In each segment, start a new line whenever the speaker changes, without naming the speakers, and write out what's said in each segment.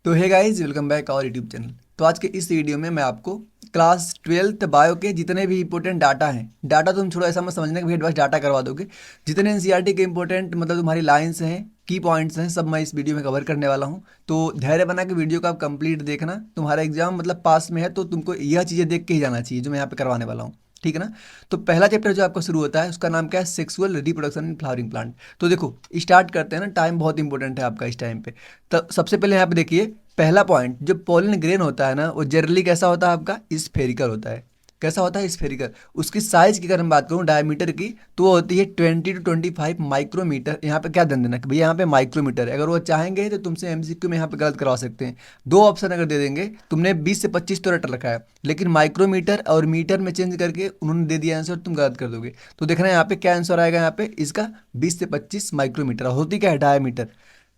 तो hey guys, welcome back our YouTube channel. तो आज के इस वीडियो में मैं आपको क्लास 12th बायो के जितने भी इंपॉर्टेंट डाटा हैं, डाटा तुम छोड़ो, ऐसा मत समझना कि भैया बस डाटा करवा दोगे। जितने एनसीईआरटी के इंपॉर्टेंट मतलब तुम्हारी लाइंस हैं, की पॉइंट्स हैं, सब मैं इस वीडियो में कवर करने वाला हूँ। तो धैर्य बना के वीडियो को आप कंप्लीट देखना। तुम्हारा एग्जाम मतलब पास में है तो तुमको यह चीज़ें देख के ही जाना चाहिए जो मैं यहाँ पे करवाने वाला हूँ। ठीक है ना। तो पहला चैप्टर जो आपका शुरू होता है उसका नाम क्या है? Sexual reproduction in flowering plant. तो देखो, स्टार्ट करते हैं ना। टाइम बहुत इंपॉर्टेंट है आपका इस टाइम पे। तो सबसे पहले यहाँ पे देखिए, पहला पॉइंट, जो पोलन ग्रेन होता है ना, वो जनरली कैसा होता है आपका? स्फेरिकल होता है। कैसा होता है? स्फेरिकल। उसकी साइज की अगर मैं बात करूँ डायमीटर की, तो वो होती है 20 to 25 माइक्रोमीटर। यहाँ पे क्या ध्यान देना कि भैया यहाँ पे माइक्रोमीटर है। अगर वो चाहेंगे तो तुमसे एमसीक्यू में यहाँ पे गलत करवा सकते हैं। दो ऑप्शन अगर दे देंगे, तुमने 20 से 25 तो रट रखा है, लेकिन माइक्रोमीटर और मीटर में चेंज करके उन्होंने दे दिया आंसर, तुम गलत कर दोगे। तो देखना यहाँ पे क्या आंसर आएगा। यहाँ पे इसका 20 से 25 माइक्रोमीटर होती क्या है? डायमीटर।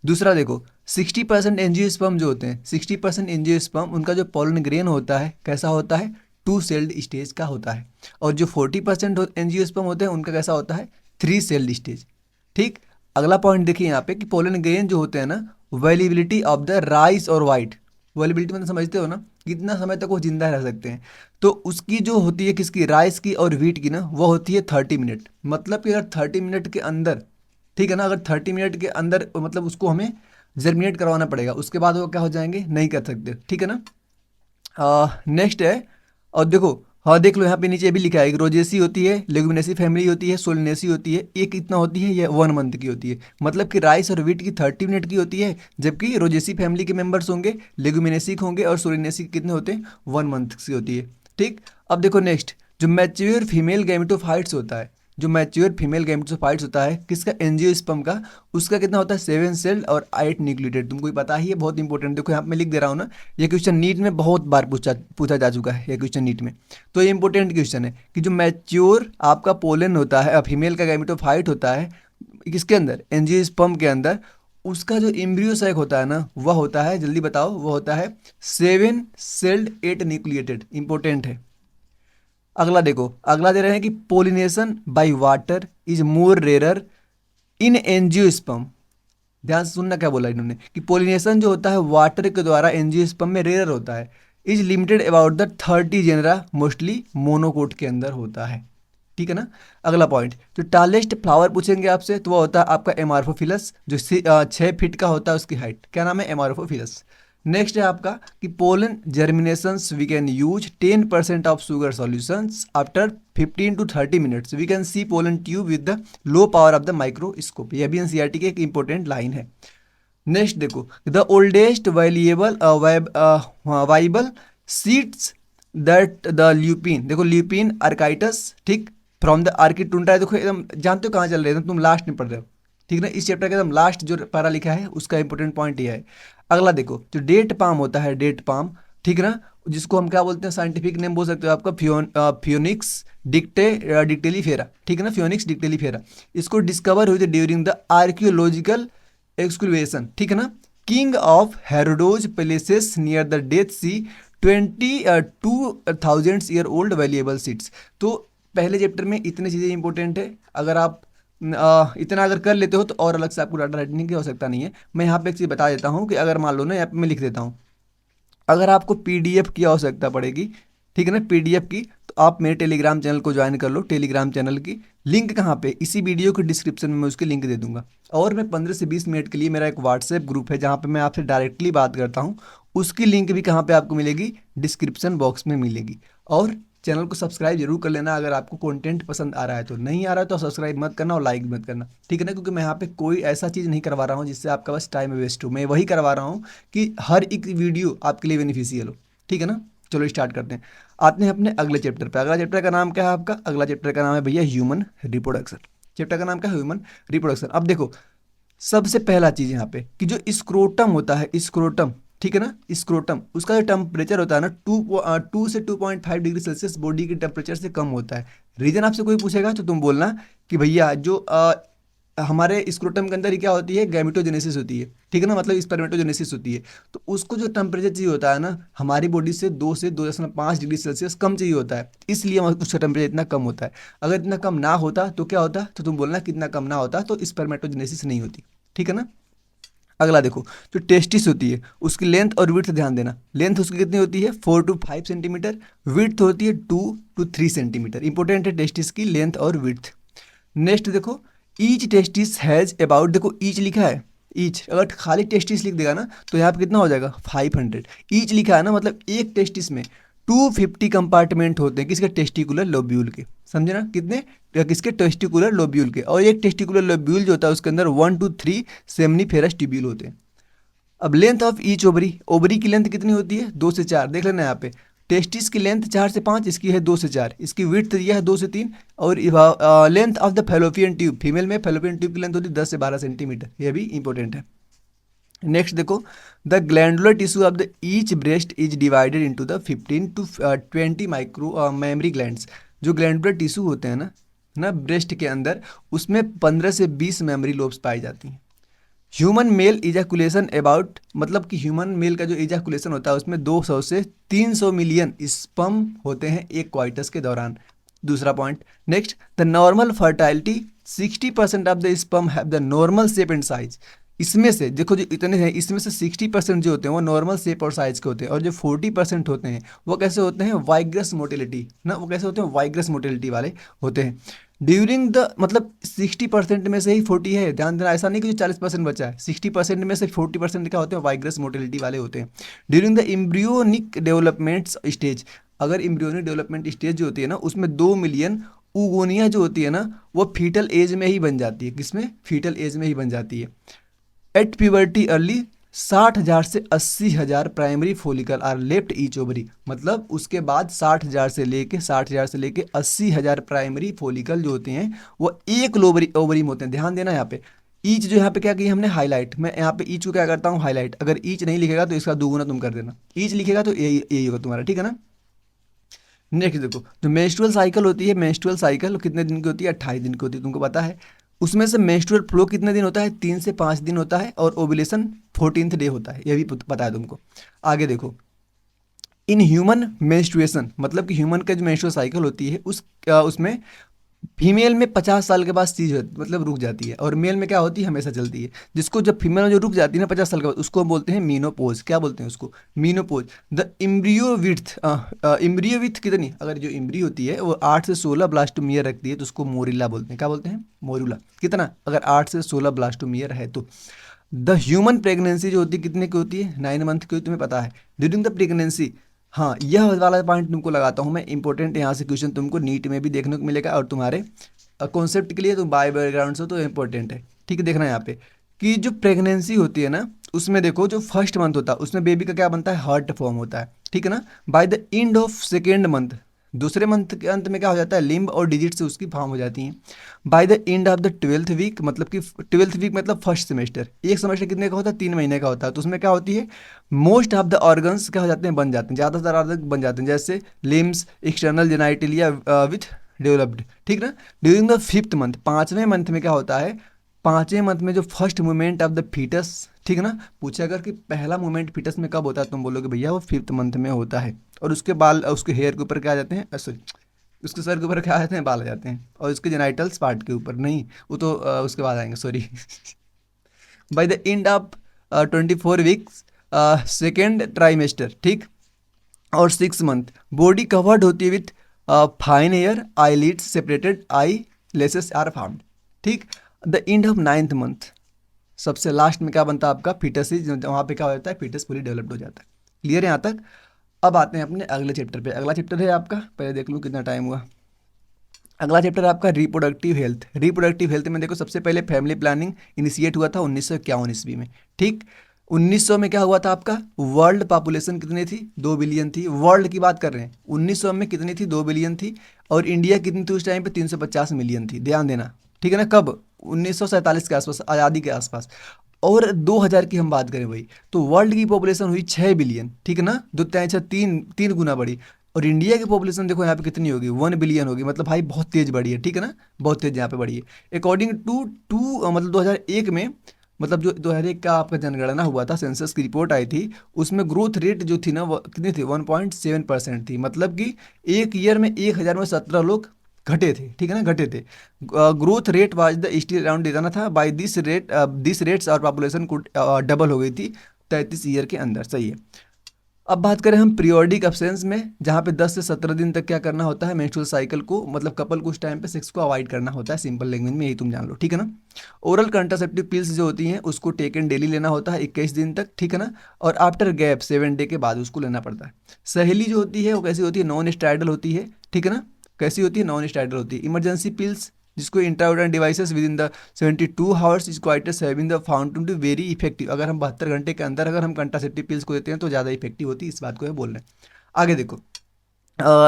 दूसरा देखो, 60% एंजियोस्पर्म जो होते हैं, 60% एंजियोस्पर्म, उनका जो पोलन ग्रेन होता है कैसा होता है? टू सेल्ड स्टेज का होता है। और जो 40% एंजियोस्पर्म होते हैं उनका कैसा होता है? Three celled stage. ठीक। अगला पॉइंट देखिए यहाँ पे कि पोलन ग्रेन जो होते हैं ना, वेलिबिलिटी ऑफ द राइस और वाइट। वेलिबिलिटी मतलब समझते हो ना, कितना समय तक वो जिंदा रह सकते हैं। तो उसकी जो होती है किसकी? राइस की और व्हीट की ना, वो होती है 30 मिनट। मतलब कि अगर 30 मिनट के अंदर, ठीक है ना, अगर 30 मिनट के अंदर मतलब उसको हमें जर्मिनेट करवाना पड़ेगा, उसके बाद वो क्या हो जाएंगे? नहीं कर सकते। ठीक है ना। नेक्स्ट है। और देखो, हाँ देख लो यहाँ पे नीचे भी लिखा है कि रोजेसी होती है, लेगुमिनेसी फैमिली होती है, सोलिनेसी होती है। ये कितना होती है? ये 1 मंथ की होती है। मतलब कि राइस और वीट की 30 मिनट की होती है, जबकि रोजेसी फैमिली के मेंबर्स होंगे, लेगुमिनेसी के होंगे और सोलिनेसी के कितने होते हैं? 1 मंथ की होती है। ठीक। अब देखो नेक्स्ट, जो मैच्योर फीमेल गैमेटोफाइट्स होता है, जो मैच्योर फीमेल गैमेटोफाइट्स होता है किसका? एंजियोस्पर्म का। उसका कितना होता है? 7 सेल और 8 न्यूक्लियोटाइड। तुमको ही पता ही है, बहुत इंपॉर्टेंट। देखो यहाँ पे मैं लिख दे रहा हूँ ना, ये क्वेश्चन नीट में बहुत बार पूछा पूछा जा चुका है, ये क्वेश्चन नीट में। तो ये इंपॉर्टेंट क्वेश्चन है कि जो मैच्योर आपका पोलन होता है, फीमेल का गैमेटोफाइट होता है, किसके अंदर? एंजियोस्पर्म के अंदर। उसका जो एम्ब्रियो सैक होता है ना, वह होता है, जल्दी बताओ, वो होता है 7 सेल्ड 8 न्यूक्लिएटेड। इंपॉर्टेंट है। अगला देखो, अगला दे रहे हैं कि pollination by water is more rare in angiosperm. ध्यान से सुनना क्या बोला इन्होंने कि पोलिनेशन जो होता है वाटर के द्वारा एंजियोस्पर्म में रेयर होता है। Is limited about the 30 genera, mostly monocot के अंदर होता है। ठीक है ना। अगला पॉइंट, जो टालेस्ट फ्लावर पूछेंगे आपसे तो वो होता है आपका एमार्फोफिलस, जो 6 फीट का होता है। उसकी हाइट क्या नाम है? एमार्फोफिलस। नेक्स्ट है आपका कि pollen germinations we can use 10% of sugar solutions after 15 to 30 minutes we can see pollen tube with the low power of the microscope. यह भी एनसीईआरटी की एक इंपॉर्टेंट लाइन है। नेक्स्ट देखो, the oldest valuable viable seeds that the lupin. देखो lupin arcticus, ठीक, from the आर्किटुंडा। देखो एकदम जानते हो कहाँ चल रहे हैं तुम, लास्ट में पढ़ रहे हो। ठीक ना, इस चैप्टर के एकदम लास्ट जो पारा लिखा है उसका इंपॉर्टेंट पॉइंट ये है। अगला देखो, जो डेट पाम होता है, डेट पाम, ठीक है ना, जिसको हम क्या बोलते हैं? साइंटिफिक नेम बोल सकते हो आपका फियोनिक्स डिक्टेलीफेरा। ठीक है ना, फियोनिक्स डिक्टेलीफेरा। इसको डिस्कवर हुई थी ड्यूरिंग द आर्कियोलॉजिकल एक्सक्लूवेशन। ठीक है ना। King of Herod's places near the dead sea 22,000 year old valuable seeds. तो पहले चैप्टर में इतनी चीज़ें इंपॉर्टेंट है। अगर आप इतना अगर कर लेते हो तो और अलग से आपको डाटा राइटिंग की आवश्यकता नहीं है। मैं यहाँ पे एक चीज़ बता देता हूँ कि अगर मान लो ना, यहाँ पे मैं लिख देता हूँ, अगर आपको पीडीएफ की आवश्यकता पड़ेगी, ठीक है ना, पीडीएफ की, तो आप मेरे टेलीग्राम चैनल को ज्वाइन कर लो। टेलीग्राम चैनल की लिंक कहाँ पे? इसी वीडियो के डिस्क्रिप्शन में मैं उसकी लिंक दे दूंगा। और मैं 15 से 20 मिनट के लिए मेरा एक व्हाट्सएप ग्रुप है जहाँ पे मैं आपसे डायरेक्टली बात करता हूँ। उसकी लिंक भी कहाँ पे आपको मिलेगी? डिस्क्रिप्शन बॉक्स में मिलेगी। और चैनल को सब्सक्राइब जरूर कर लेना अगर आपको कंटेंट पसंद आ रहा है। तो नहीं आ रहा है तो सब्सक्राइब मत करना और लाइक मत करना, ठीक है ना, क्योंकि मैं यहाँ पे कोई ऐसा चीज़ नहीं करवा रहा हूँ जिससे आपका बस टाइम वेस्ट हो। मैं वही करवा रहा हूँ कि हर एक वीडियो आपके लिए बेनिफिशियल हो। ठीक है ना। चलो स्टार्ट करते हैं। आते हैं अपने अगले चैप्टर पे। अगला चैप्टर का नाम क्या है आपका? अगला चैप्टर का नाम है भैया ह्यूमन रिप्रोडक्शन। चैप्टर का नाम क्या है? Human reproduction. अब देखो, सबसे पहला चीज यहाँ पे कि जो स्क्रोटम होता है, स्क्रोटम, ठीक है ना, स्क्रोटम, उसका जो टेम्परेचर होता है ना, 2 से 2.5 डिग्री सेल्सियस बॉडी के टेम्परेचर से कम होता है। रीजन आपसे कोई पूछेगा तो तुम बोलना कि भैया जो हमारे स्क्रोटम के अंदर ही क्या होती है? गैमेटोजेनेसिस होती है। ठीक है ना, मतलब स्पर्मेटोजेनेसिस होती है। तो उसको जो टेम्परेचर चाहिए होता है ना, हमारी बॉडी से 2 से 2.5 डिग्री सेल्सियस कम चाहिए होता है, इसलिए उसका टेम्परेचर इतना कम होता है। अगर इतना कम ना होता तो क्या होता? तो तुम बोलना कितना कम ना होता तो स्पर्मेटोजेनेसिस नहीं होती। ठीक है ना। अगला देखो, जो टेस्टिस होती है उसकी लेंथ और विड्थ ध्यान देना। लेंथ उसकी कितनी होती है 4 to 5 सेंटीमीटर, विड्थ होती है 2 to 3 सेंटीमीटर। इंपॉर्टेंट है टेस्टिस की लेंथ और विड्थ। नेक्स्ट देखो, ईच टेस्टिस हैज अबाउट, देखो ईच लिखा है, ईच अगर खाली टेस्टिस लिख देगा ना तो यहाँ पे कितना हो जाएगा 500। ईच लिखा है ना मतलब एक टेस्टिस में 250 कंपार्टमेंट होते हैं किसके टेस्टिकुलर लोब्यूल के, समझे ना कितने, किसके टेस्टिकुलर लोब्यूल के। और एक टेस्टिकुलर लोब्यूल जो होता है उसके अंदर 1 to 3 सेमनीफेरस ट्यूब्यूल होते हैं। अब length of each ovary, ovary की लेंथ कितनी होती है 2 से 4, देख लेना यहाँ पे। टेस्टिस की लेंथ 4 से 5, इसकी है 2 से 4, इसकी विड्थ यह है 2 से 3। और length of the fallopian tube, female में फेलोपियन ट्यूब की लेंथ होती है 10 से 12 सेंटीमीटर, यह भी इंपॉर्टेंट है। नेक्स्ट देखो, the glandular tissue of the each breast is divided into the 15 to 20 micro mammary glands. जो ग्लैंडुलर टिश्यू होते हैं ना ब्रेस्ट के अंदर, उसमें 15 से 20 मेमरी लोब्स पाई जाती हैं। ह्यूमन मेल इजैकुलेशन अबाउट, मतलब कि ह्यूमन मेल का जो इजैकुलेशन होता है उसमें 200 से 300 मिलियन स्पर्म होते हैं एक क्वाइटस के दौरान। दूसरा point, next, the normal fertility 60% of the sperm have the normal shape and size. इसमें से देखो जो इतने हैं, इसमें से 60% जो होते हैं वो नॉर्मल शेप और साइज के होते हैं, और जो 40% होते हैं वो कैसे होते हैं वाइग्रस मोटिलिटी ना, वो कैसे होते हैं वाइग्रस मोटिलिटी वाले होते हैं। ड्यूरिंग द, मतलब 60% में से ही 40 है, ध्यान देना, ऐसा नहीं कि जो 40% बचा है, 60% में से 40% क्या होते हैं वाइग्रस मोटिलिटी वाले होते हैं। During the embryonic development stage, अगर एम्ब्रियोनिक डेवलपमेंट स्टेज जो होती है ना उसमें 2 मिलियन ऊगोनिया जो होती है ना वो फीटल एज में ही बन जाती है, किसमें फीटल एज में ही बन जाती है। एट प्यूबर्टी अर्ली 60,000 से 80,000 primary follicle are left each ovary, मतलब उसके बाद 60,000 से लेके 80,000 प्राइमरी फोलिकल जो होते हैं वो एक ओवरी में होते हैं। ध्यान देना यहाँ पे, ईच जो यहाँ पे क्या किया हमने हाईलाइट, मैं यहाँ पे ईच को क्या करता हूँ हाईलाइट, अगर ईच नहीं लिखेगा तो इसका दुगुना तुम कर देना, ईच लिखेगा तो यही होगा तुम्हारा, ठीक है ना। नेक्स्ट देखो, जो मेंस्ट्रुअल साइकिल होती है, मेंस्ट्रुअल साइकिल कितने दिन की होती है 28 दिन की होती है, तुमको पता है। उसमें से मेंस्ट्रुअल फ्लो कितने दिन होता है 3 से 5 दिन होता है, और ओव्यूलेशन 14th डे होता है, यह भी पता है तुमको। आगे देखो, इन ह्यूमन मेंस्ट्रुएशन, मतलब कि ह्यूमन का जो मेंस्ट्रुअल साइकिल होती है उसमें फीमेल में 50 साल के बाद चीज मतलब रुक जाती है, और मेल में क्या होती है हमेशा चलती है। जिसको जब फीमेल में जो रुक जाती है ना 50 साल के बाद, उसको हम बोलते हैं मीनोपोज। क्या बोलते हैं उसको, menopause. The embryo with, embryo with कितनी, अगर जो इम्ब्रियो होती है वो 8 से 16 ब्लास्टोमियर रखती है तो उसको मोरिल्ला बोलते हैं। क्या बोलते हैं मोरुला, कितना, अगर 8 से 16 ब्लास्टोमियर है तो। द ह्यूमन प्रेगनेंसी जो होती है कितने की होती है 9 मंथ की, तुम्हें पता है। ड्यूरिंग द प्रेगनेंसी, हाँ यह वाला पॉइंट तुमको लगाता हूँ मैं, इंपॉर्टेंट यहाँ से क्वेश्चन तुमको नीट में भी देखने को मिलेगा, और तुम्हारे कॉन्सेप्ट के लिए तुम बाय बैकग्राउंड से तो इंपॉर्टेंट है। ठीक है, देखना यहाँ पे कि जो प्रेगनेंसी होती है ना उसमें देखो जो फर्स्ट मंथ होता है उसमें बेबी का क्या बनता है हार्ट फॉर्म होता है, ठीक है ना। Bye the end of second month, दूसरे मंथ के अंत में क्या हो जाता है लिम्ब और डिजिट से उसकी फॉर्म हो जाती हैं। By the end of the 12th week, मतलब कि 12th वीक मतलब फर्स्ट सेमेस्टर, एक सेमेस्टर कितने का होता है 3 महीने का होता है, तो उसमें क्या होती है मोस्ट ऑफ द ऑर्गन्स क्या हो जाते हैं बन जाते हैं, ज़्यादातर ऑर्गन बन जाते हैं, जैसे limbs, external genitalia with developed, ठीक ना। ड्यूरिंग द 5th मंथ, 5वें मंथ में क्या होता है, 5वें मंथ में जो first movement of the foetus, ठीक है ना। पूछा अगर कि पहला मूवमेंट फीटस में कब होता है, तुम बोलोगे भैया वो 5th मंथ में होता है, और उसके बाल उसके हेयर के ऊपर क्या आ जाते हैं, सॉरी उसके सर के ऊपर क्या आ जाते हैं बाल आ जाते हैं, और उसके जेनाइटल्स पार्ट के ऊपर नहीं, वो तो उसके बाद आएंगे, sorry. By the end of 24 weeks second trimester, ठीक, और 6 मंथ बॉडी कवर्ड होती है with fine hair, eyelids separated, eyelashes are found, ठीक। The end of 9th month, सबसे लास्ट में क्या बनता है आपका फीटस, वहाँ पे क्या हो जाता है फीटस पूरी डेवलप्ड हो जाता है। क्लियर है यहाँ तक। अब आते हैं अपने अगले चैप्टर पे, अगला चैप्टर है आपका, पहले देख लूँ कितना टाइम हुआ। अगला चैप्टर है आपका रिप्रोडक्टिव हेल्थ। रिप्रोडक्टिव हेल्थ में देखो सबसे पहले फैमिली प्लानिंग इनिशिएट हुआ था 1951 ईस्वी में, ठीक। 1900 में क्या हुआ था आपका, वर्ल्ड पॉपुलेशन कितनी थी 2 बिलियन थी, वर्ल्ड की बात कर रहे हैं। 1900 में कितनी थी 2 बिलियन थी, और इंडिया कितनी थी उस टाइम पे 350 मिलियन थी, ध्यान देना, ठीक है ना। कब, 1947 के आसपास, आज़ादी के आसपास। और 2000 की हम बात करें भाई तो वर्ल्ड की पॉपुलेशन हुई 6 बिलियन, ठीक है ना, दो तीन तीन तीन गुना बढ़ी। और इंडिया की पॉपुलेशन देखो यहाँ पे कितनी होगी 1 बिलियन होगी, मतलब भाई बहुत तेज बढ़ी है, ठीक है ना, बहुत तेज यहाँ पे बढ़ी है। अकॉर्डिंग टू मतलब 2001 में, मतलब जो 2001 का आपका जनगणना हुआ था, सेंसस की रिपोर्ट आई थी, उसमें ग्रोथ रेट जो थी ना वो कितनी थी 1.7% थी, मतलब कि एक ईयर में 1000 में 17 लोग घटे थे, ठीक है ना, घटे थे। Growth rate was the still around इतना था, बाय दिस रेट्स और पॉपुलेशन को डबल हो गई थी 33 ईयर के अंदर। सही है। अब बात करें हम पीरियोडिक अब्सेंस में, जहाँ पे 10 से 17 दिन तक क्या करना होता है, मेंस्ट्रुअल साइकिल को, मतलब कपल को उस टाइम पे सेक्स को अवॉइड करना होता है, सिंपल लैंग्वेज में यही तुम जान लो, ठीक है ना। ओरल कंट्रासेप्टिव पिल्स जो होती हैं उसको टेकन डेली लेना होता है 21 दिन तक, ठीक है ना। और आफ्टर गैप 7 डे के बाद उसको लेना पड़ता है। सहेली जो होती है वो कैसी होती है, नॉन स्टेरॉयडल होती है, ठीक है ना। कैसी होती है, नॉन स्टेरॉयडल होती है। इमरजेंसी पिल्स जिसको intrauterine devices within the 72 hours is coitus having the found to be very effective. अगर हम 72 घंटे के अंदर अगर हम कंट्रासेप्टिव पिल्स को देते हैं तो ज़्यादा इफेक्टिव होती है, इस बात को है बोल रहे हैं। आगे देखो,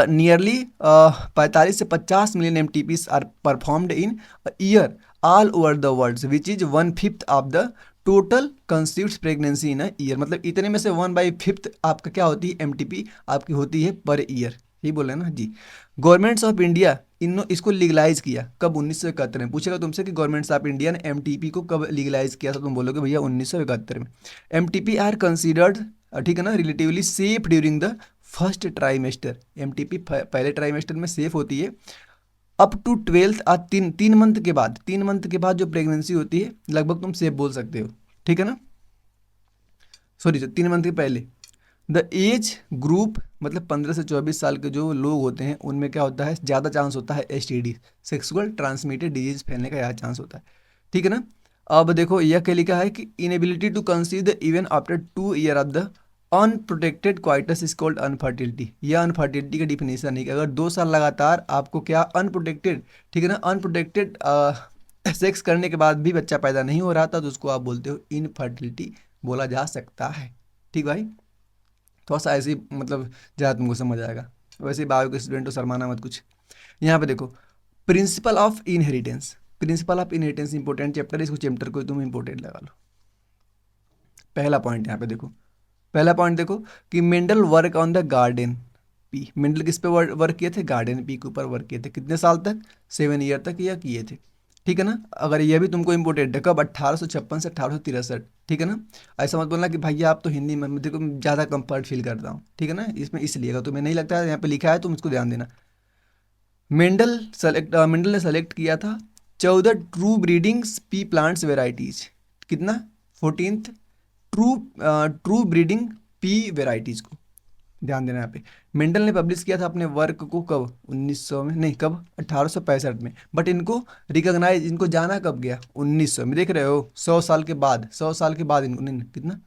नियरली 45 से 50 million M T Ps are performed in year all over the world which is 1/5 of the total conceived pregnancy in a year. मतलब इतने में से 1/5 आपका क्या होती है, एम टी पी आपकी होती है पर ईयर, यही बोल रहे हैं ना जी। गवर्नमेंट्स ऑफ इंडिया इन इसको लीगलाइज किया कब, 1971 में। पूछेगा तुमसे कि गवर्नमेंट्स ऑफ इंडिया ने एमटीपी को कब लीगलाइज किया था, तुम बोलोगे भैया 1971 में। एमटीपी आर कंसीडर्ड, ठीक है ना, relatively safe during the first trimester. MTP पहले ट्राइमेस्टर में सेफ होती है। अप टू 12th तीन मंथ के बाद, 3 मंथ के बाद जो प्रेगनेंसी होती है लगभग तुम सेफ बोल सकते हो, ठीक है ना। सॉरी, 3 मंथ के पहले द एज ग्रुप, मतलब 15 से 24 साल के जो लोग होते हैं उनमें क्या होता है, ज़्यादा चांस होता है एसटीडी, सेक्सुअल ट्रांसमिटेड डिजीज फैलने का ज़्यादा चांस होता है, ठीक है ना। अब देखो यह क्या लिखा है कि inability to conceive the even after 2 year of the unprotected coitus is called infertility. यह अनफर्टिलिटी का डिफिनेशन है कि अगर 2 साल लगातार आपको क्या अनप्रोटेक्टेड, ठीक है ना, अनप्रोटेक्टेड सेक्स करने के बाद भी बच्चा पैदा नहीं हो रहा था तो उसको आप बोलते हो इनफर्टिलिटी बोला जा सकता है, ठीक भाई। थोड़ा सा ऐसे ही मतलब ज़्यादा तुमको समझ आएगा। वैसे बायो के स्टूडेंट तो शर्माना मत कुछ। यहाँ पे देखो, principle of inheritance, principle of inheritance important chapter है, इसको चैप्टर को तुम इंपॉर्टेंट लगा लो। पहला पॉइंट यहाँ पे देखो, पहला पॉइंट देखो कि Mendel work on the garden pea. Mendel किस पे वर्क किए थे, गार्डन पी के ऊपर वर्क किए थे। कितने साल तक, 7 ईयर तक यह किए थे, ठीक है ना। अगर यह भी तुमको इंपॉर्टेंट है, कब, 1856 से 1863, ठीक है ना। ऐसा मत बोलना कि भैया आप तो हिंदी में, देखो मैं ज़्यादा कंफर्ट फील करता हूँ, ठीक है ना, इसमें इसलिए अगर तुम्हें नहीं लगता है यहाँ पे लिखा है तुम इसको ध्यान देना। मेंडल ने सेलेक्ट किया था 14 true breedings P plants varieties. कितना, 14th true true breeding P varieties को ध्यान देना यहाँ पे। मेंडल ने पब्लिश किया था अपने वर्क को कब, 1900 में, नहीं कब, 1865 में। बट इनको रिकॉग्नाइज, इनको जाना कब गया, 1900 में। देख रहे हो, 100 साल के बाद, 100 साल के बाद इनको, नहीं कितना,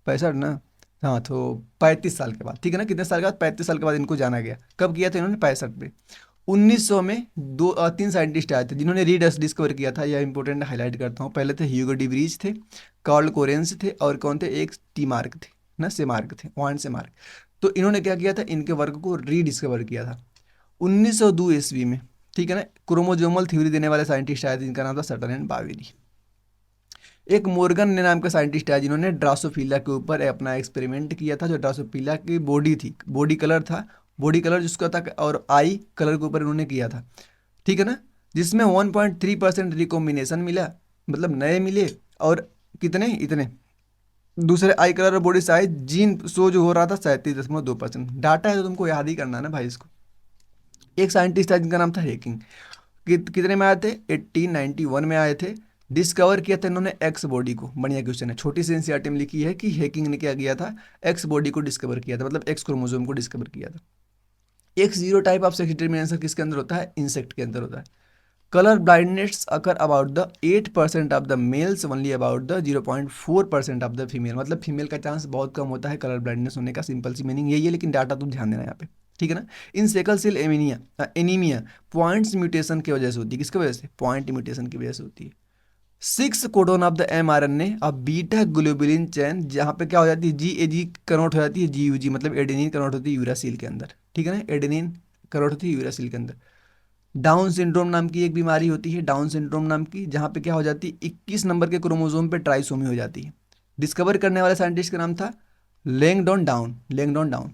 65 ना, हाँ तो 35 साल के बाद, ठीक है ना। कितने साल के बाद, 35 साल के बाद इनको जाना गया। कब किया था इन्होंने, 65 में। 1900 में 3 साइंटिस्ट आए थे जिन्होंने रीडस डिस्कवर किया था। यह इंपॉर्टेंट हाईलाइट करता हूँ। पहले थे ह्यूगो डिवरीज थे, कार्ल कोरेंस थे, और कौन थे, एक टी मार्क थे ना, से मार्क थे, वान से मार्क। तो इन्होंने क्या किया था, इनके वर्क को रीडिस्कवर किया था 1902 ईस्वी में, ठीक है ना। क्रोमोजोमल थ्योरी देने वाले साइंटिस्ट आए थे, इनका नाम था सटन एंड बावेरी। एक मोर्गन ने नाम का साइंटिस्ट है जिन्होंने ड्रासोफिला के ऊपर अपना एक्सपेरिमेंट किया था। जो ड्रासोफिला की बॉडी थी, बॉडी कलर था, बॉडी कलर जिसका था, और आई कलर के ऊपर इन्होंने किया था, ठीक है ना। जिसमें 1.3% रिकॉम्बिनेशन मिला, मतलब नए मिले। और कितने, इतने दूसरे आई कलर और बॉडी साइज जीन शो जो हो रहा था 37.2%। डाटा है तो तुमको याद ही करना है ना भाई इसको। एक साइंटिस्ट था जिनका नाम था हेकिंग। कितने में आए थे, 1891 में आए थे। डिस्कवर किया था इन्होंने एक्स बॉडी को। बढ़िया क्वेश्चन है, छोटी सी एनसीईआरटी में लिखी है कि हेकिंग ने क्या किया था, एक्स बॉडी को डिस्कवर किया था, मतलब एक्स क्रोमोसोम को डिस्कवर किया था। X zero type of sex determination किसके अंदर होता है, इंसेक्ट के अंदर होता है। Colour blindness occur about the 8% of the mails, only about the 0.4% of the female. मतलब फीमेल का चांस बहुत कम होता है कलर ब्लाइंडनेस होने का, सिंपल सी मीनिंग यही है। लेकिन डाटा तुम ध्यान देना यहाँ पे, ठीक है ना। In sickle cell anaemia points mutation की वजह से होती है। किसकी वजह से, पॉइंट म्यूटेशन की वजह से होती है। 6 कोडोन ऑफ द mRNA अब बीटा ग्लोबुलिन चैन, जहाँ पे क्या हो जाती है, जी कन्वर्ट हो जाती है GUG, मतलब एडेनिन कन्वर्ट होती है यूरासिल के अंदर, ठीक है ना। एडेनिन कन्वर्ट होती है यूरासिल के अंदर। डाउन सिंड्रोम नाम की एक बीमारी होती है, डाउन सिंड्रोम नाम की, जहाँ पे क्या हो जाती है, 21 नंबर के क्रोमोसोम पे ट्राइसोमी हो जाती है। डिस्कवर करने वाले साइंटिस्ट का नाम था लैंगडॉन डाउन।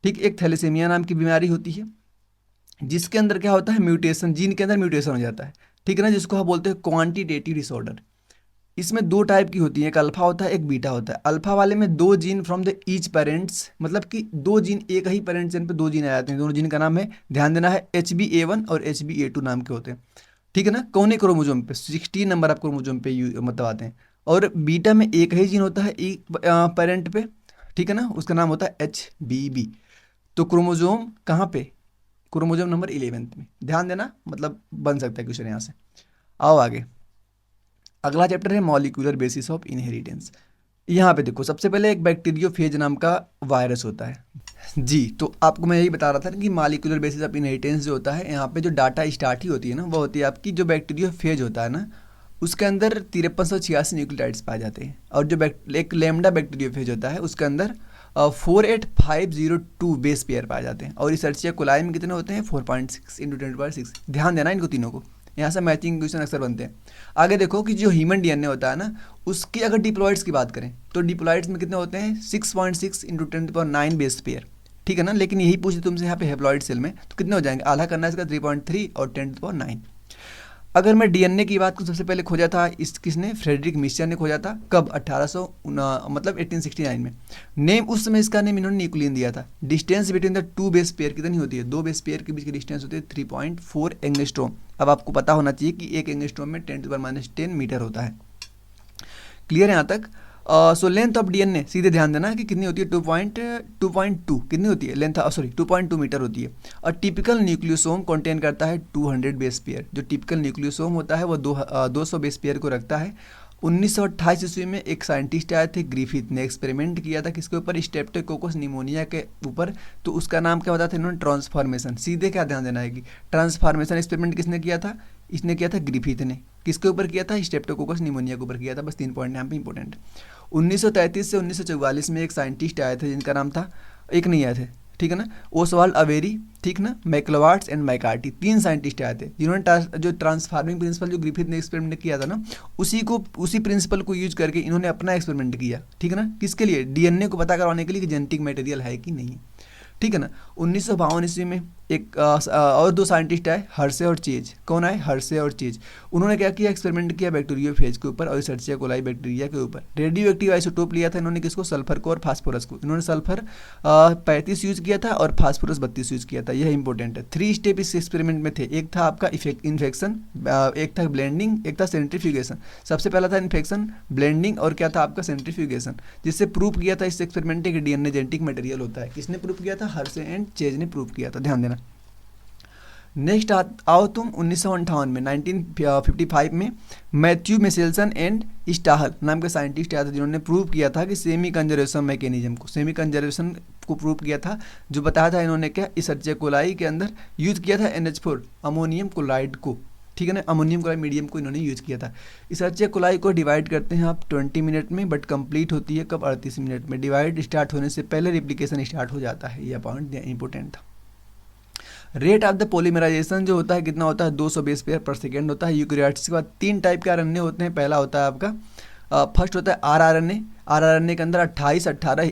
ठीक। एक थैलेसीमिया नाम की बीमारी होती है जिसके अंदर क्या होता है, म्यूटेशन, जीन के अंदर म्यूटेशन हो जाता है, ठीक है ना, जिसको हम बोलते हैं क्वांटिटेटिव डिसऑर्डर। इसमें दो टाइप की होती है, एक अल्फा होता है एक बीटा होता है। अल्फा वाले में दो gene from the each parents, मतलब कि दो जीन एक ही पेरेंट्स पे दो जीन आ जाते हैं। दोनों जीन का नाम है, ध्यान देना है, HbA1 और HbA2 नाम के होते हैं, ठीक है ना। कौन क्रोमोजोम पे 16 नंबर आप क्रोमोजोम पे मतलब आते हैं। और बीटा में एक ही जीन होता है एक पेरेंट पे, ठीक है ना, उसका नाम होता है HBB। तो क्रोमोजोम कहाँ पे, क्रोमोजोम नंबर 11 में, ध्यान देना, मतलब बन सकता है क्वेश्चन यहाँ से। आओ आगे, अगला चैप्टर है मॉलिक्यूलर बेसिस ऑफ इनहेरिटेंस। यहाँ पे देखो, सबसे पहले एक बैक्टीरियोफेज नाम का वायरस होता है जी। तो आपको मैं यही बता रहा था कि मॉलिक्यूलर बेसिस ऑफ इनहेरिटेंस जो होता है, यहाँ पे जो डाटा स्टार्ट ही होती है ना, वो होती है आपकी जो बैक्टीरियोफेज होता है ना, उसके अंदर 5386 न्यूक्लियोटाइड्स पाए जाते हैं। और जो एक लैम्डा बैक्टीरियोफेज होता है, उसके अंदर 48502 बेस पेयर पाए जाते हैं। और रिसर्चिया कोलाई में कितने होते हैं, 4.6 इंटू 10⁻6। ध्यान देना इनको तीनों को, यहाँ से मैचिंग क्वेश्चन अक्सर बनते हैं। आगे देखो कि जो ह्यूमन डीएनए होता है ना, उसकी अगर डिप्लॉइड्स की बात करें तो डिप्लॉइड्स में कितने होते हैं, 6.6 इंटू 10⁹ बेस पेयर, ठीक है ना। लेकिन यही पूछे तुमसे यहाँ पे हैप्लॉइड सेल में तो कितने हो जाएंगे, आधा करना है इसका 3.3 और 10⁹। अगर मैं डीएनए की बात करूँ, सबसे पहले खोजा था इस किसने, फ्रेडरिक मिश्चर ने खोजा था। कब, 1800 मतलब 1869 में। नेम, उस समय इसका नेम इन्होंने न्यूक्लियन दिया था। Distance between the two base pair कितनी होती है, दो बेस पेयर के बीच की डिस्टेंस होती है 3.4 एंगस्ट्रॉम। अब आपको पता होना चाहिए कि एक एंगस्ट्रॉम में 10⁻10 मीटर होता है। क्लियर है यहाँ तक। सो लेंथ ऑफ डीएनए, सीधे ध्यान देना कि कितनी होती है, 2.2 कितनी होती है लेंथ, सॉरी 2.2 मीटर होती है। और टिपिकल न्यूक्लियोसोम कंटेन करता है 200 बेस पेयर। जो टिपिकल न्यूक्लियोसोम होता है वो 200 बेस पेयर को रखता है। 1928 ईस्वी में एक साइंटिस्ट आए थे, ग्रिफिथ ने एक्सपेरिमेंट किया था किसके ऊपर, स्ट्रेप्टोकोकस निमोनिया के ऊपर। तो उसका नाम क्या बताया था इन्होंने, ट्रांसफॉर्मेशन। सीधे क्या ध्यान देना है कि ट्रांसफॉर्मेशन एक्सपेरिमेंट किसने किया था, इसने किया था ग्रिफिथ ने। किसके ऊपर किया था, स्ट्रेप्टोकोकस निमोनिया के ऊपर किया था। बस 3 पॉइंट यहाँ पे इंपॉर्टेंट। 1933 से 1944 में एक साइंटिस्ट आए थे जिनका नाम था, एक नहीं आए थे, ठीक है ना, ओसवाल्ड अवेरी, ठीक ना, मैक्लोवार्ट्स एंड मैकार्टी, 3 साइंटिस्ट आए थे जिन्होंने जो ट्रांसफार्मिंग प्रिंसिपल जो ग्रिफिथ ने एक्सपेरिमेंट किया था ना, उसी प्रिंसिपल को यूज करके इन्होंने अपना एक्सपेरिमेंट किया, ठीक है ना। किसके लिए, डीएनए को पता करवाने के लिए कि जेनेटिक मटेरियल है कि नहीं है, ठीक है ना। 1952 ईस्वी में एक और 2 साइंटिस्ट आए, हर्शे और चेज। कौन आए, हर्शे और चेज। उन्होंने क्या किया, एक्सपेरिमेंट किया बैक्टीरियोफेज के ऊपर और रिसर्चिया कोलाई बैक्टीरिया के ऊपर। रेडियो एक्टिव आइसोटोप लिया था इन्होंने, किसको, सल्फर को और फास्फोरस को। इन्होंने सल्फर 35 यूज किया था और फास्फोरस 32 यूज किया था। यह इंपॉर्टेंट है। 3 स्टेप इस एक्सपेरिमेंट में थे। एक था आपका इन्फेक्शन, एक था ब्लेंडिंग, एक था सेंट्रीफ्यूगेशन। सबसे पहला था इन्फेक्शन, ब्लेंडिंग और क्या था आपका सेंट्रीफ्यूगेशन, जिससे प्रूव किया था इस एक्सपेरिमेंट के डीएनए जेनेटिक मटेरियल होता है। किसने प्रूव किया था, हर्शे एंड चेज ने प्रूव किया था, ध्यान देना। नेक्स्ट आओ तुम 1958 में, 1955 में मैथ्यू मिशेल्सन एंड स्टाहल नाम के साइंटिस्ट आए थे जिन्होंने प्रूव किया था कि सेमी कंजर्वेशन मैकेनिज्म को, सेमी कंजर्वेशन को प्रूव किया था। जो बताया था इन्होंने क्या, इस कोलाई के अंदर यूज किया था NH4 अमोनियम क्लोराइड को, ठीक है ना, अमोनियम क्लोराइड मीडियम को इन्होंने यूज किया था। इस कोलाई को डिवाइड करते हैं आप 20 मिनट में, बट कंप्लीट होती है कब, 38 मिनट में। डिवाइड स्टार्ट होने से पहले रिप्लिकेशन स्टार्ट हो जाता है, यह पॉइंट इंपॉर्टेंट था। रेट ऑफ द पॉलीमराइजेशन जो होता है कितना होता है, 200 बेस पेयर पर सेकेंड होता है। यूकैरियोट्स के बाद 3 टाइप के आरएनए होते हैं। पहला होता है आपका फर्स्ट होता है आरआरएनए। आरआरएनए के अंदर 28 18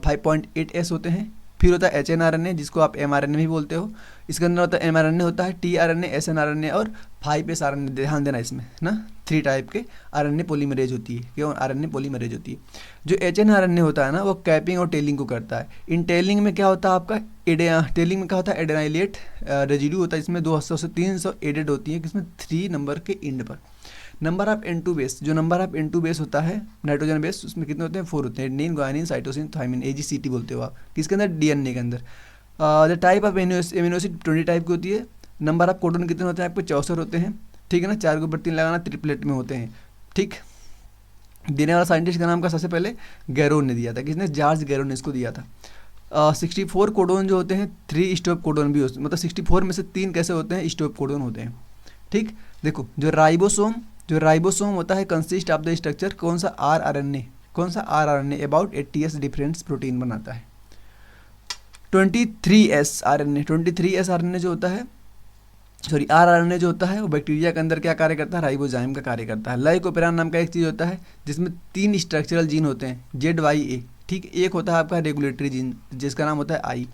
5.8s होते हैं। फिर होता है HNRNA जिसको आप mRNA भी बोलते हो। इसके अंदर होता है mRNA होता है, tRNA, SNRNA और 5s RNA। ध्यान देना इसमें ना, 3 टाइप के RNA पॉलीमरेज होती है, क्यों RNA पॉलीमरेज होती है। जो HNRNA होता है ना, वो कैपिंग और टेलिंग को करता है। इन टेलिंग में क्या होता है आपका, टेलिंग में क्या होता है, एडेनाइलेट रेजिड्यू होता है। इसमें 200 से 300 एडेड होती है, किसमें, 3 नंबर के इंड पर। नंबर ऑफ N2 बेस, जो नंबर ऑफ N2 बेस होता है नाइट्रोजन बेस, उसमें कितने होते हैं, 4 होते हैं। Adenine, guanine, cytosine, thymine, AGCT बोलते हो आप। किसके अंदर, डीएनए के अंदर। The type of amino acid 20 type की होती है। नंबर ऑफ कोडोन कितने होते हैं आपको, 64 होते हैं, ठीक है ना। 4 के ऊपर 3 लगाना, ट्रिपलेट में होते हैं, ठीक। देने वाला साइंटिस्ट का नाम का सबसे पहले गैरोन ने दिया था। किसने, जॉर्ज गैरोन ने इसको दिया था। 64 कोडोन जो होते हैं 3 स्टॉप कोडोन भी होते हैं, मतलब 64 में से 3 कैसे होते हैं, स्टॉप कोडोन होते हैं, ठीक। देखो जो राइबोसोम होता है कंसिस्ट ऑफ द स्ट्रक्चर, कौन सा, rRNA about 80s different protein बनाता है। 23s आरएनए जो होता है, सॉरी आरआरएनए जो होता है वो बैक्टीरिया के अंदर क्या कार्य करता है, राइबोजाइम का कार्य करता है। लाइकोपेरान नाम का एक चीज़ होता है जिसमें 3 स्ट्रक्चरल जीन होते हैं, ZYA, ठीक, एक होता है आपका रेगुलेटरी जीन जिसका नाम होता है आई।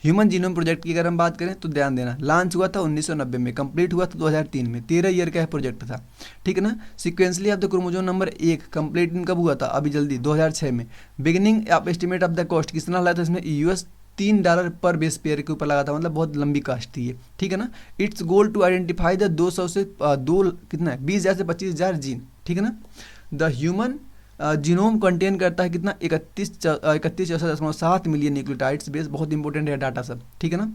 ह्यूमन जीनोम प्रोजेक्ट की अगर हम बात करें तो ध्यान देना, लॉन्च हुआ था 1990 में, कंप्लीट हुआ था 2003 में, 13 ईयर का प्रोजेक्ट था। ठीक है ना। Sequentially of the chromosome number 1 complete कब हुआ था, अभी जल्दी 2006 में। बिगिनिंग आप एस्टिमेट ऑफ द कॉस्ट कितना लगा था इसमें, US $3 पर बेस पेयर के ऊपर लगा था, मतलब बहुत लंबी कास्ट थी ये। ठीक है ना। It's goal to identify the 200 से कितना है 20,000 से 25,000 जीन। ठीक है ना। द ह्यूमन जीनोम कंटेन करता है कितना, 31.7 मिलियन न्यूक्लियोटाइड्स बेस, बहुत इंपॉर्टेंट है डाटा सब। ठीक है ना।